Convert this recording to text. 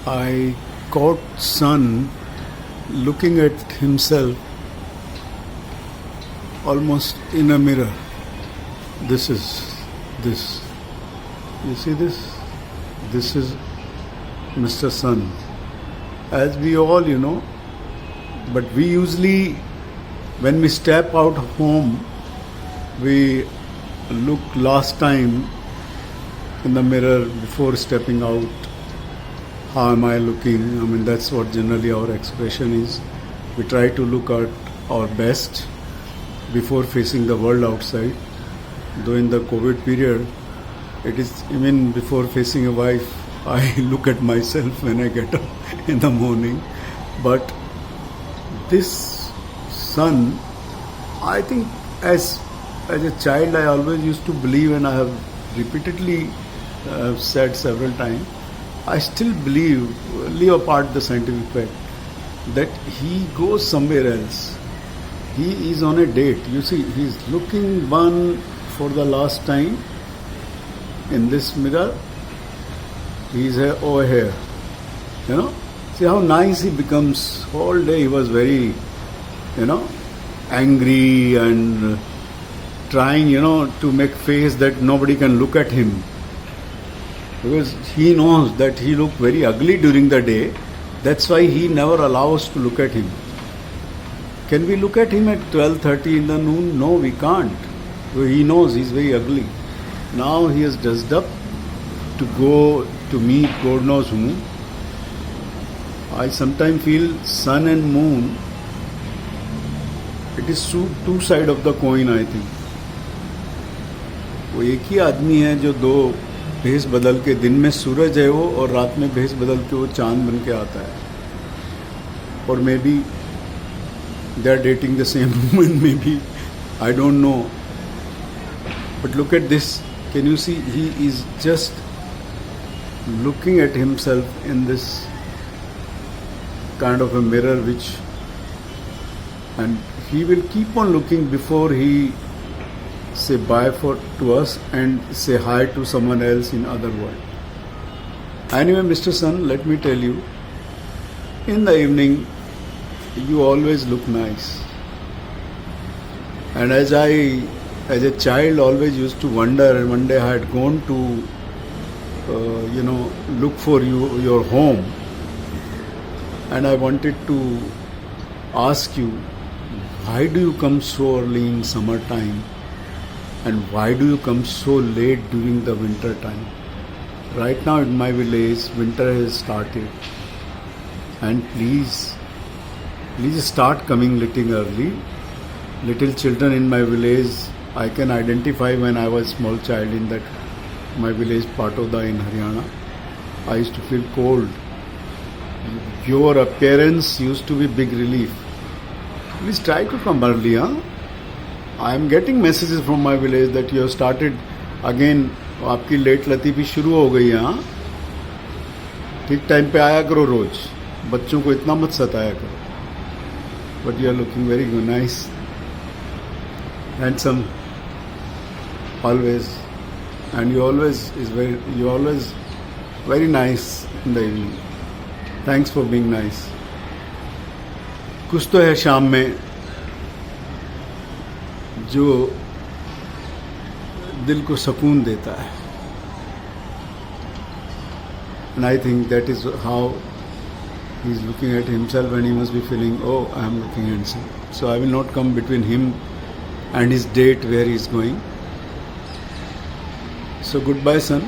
I caught son looking at himself almost in a mirror. This is this. You see this? This is Mr. Sun. As we all, but we usually, when we step out of home, we look last time in the mirror before stepping out. How am I looking? I mean, that's what generally our expression is. We try to look at our best before facing the world outside. Though in the COVID period, it is even before facing a wife, I look at myself when I get up in the morning. But this son, I think as a child, I always used to believe, and I have repeatedly said several times, I still believe, leave apart the scientific fact, that he goes somewhere else. He is on a date. You see, he's looking one for the last time in this mirror. He's over here. See how nice he becomes. All day he was very, angry and trying, to make face that nobody can look at him. Because he knows that he looked very ugly during the day. That's why he never allows us to look at him. Can we look at him at 12:30 in the noon? No, we can't. He knows he's very ugly. Now he has dressed up to go to meet God knows whom. I sometimes feel sun and moon, it is two sides of the coin, I think. वो एक ही आदमी है जो दो भेष बदल के, दिन में सूरज है वो और रात में भेष बदल के वो चांद बन के आता है. और may be they are dating the same woman, maybe, I don't know. But look at this. Can you see? He is just looking at himself in this kind of a mirror, and he will keep on looking before he say bye to us and say hi to someone else in other world. Anyway, Mr. Sun, let me tell you, in the evening, you always look nice. And as a child, always used to wonder, and one day I had gone to, look for your home, and I wanted to ask you, why do you come so early in summertime, and why do you come so late during the winter time? Right now in my village, winter has started, and please start coming little early. Little children in my village, I can identify when I was small child in that my village Patoda in Haryana. I used to feel cold. Your appearance used to be big relief. Please try to come early, huh? I am getting messages from my village that you have started again. आपकी late लतीफ़ी शुरू हो गई है, हाँ? ठीक time पे आया करो रोज. बच्चों को इतना मत सताया करो. But you are looking very good, nice, handsome, always, and you always very nice in the evening. Thanks for being nice. कुछ तो है शाम में जो दिल को सुकून देता है. And I think that is how he's looking at himself, and he must be feeling, oh, I am looking handsome. So I will not come between him and his date where he is going. So goodbye, son.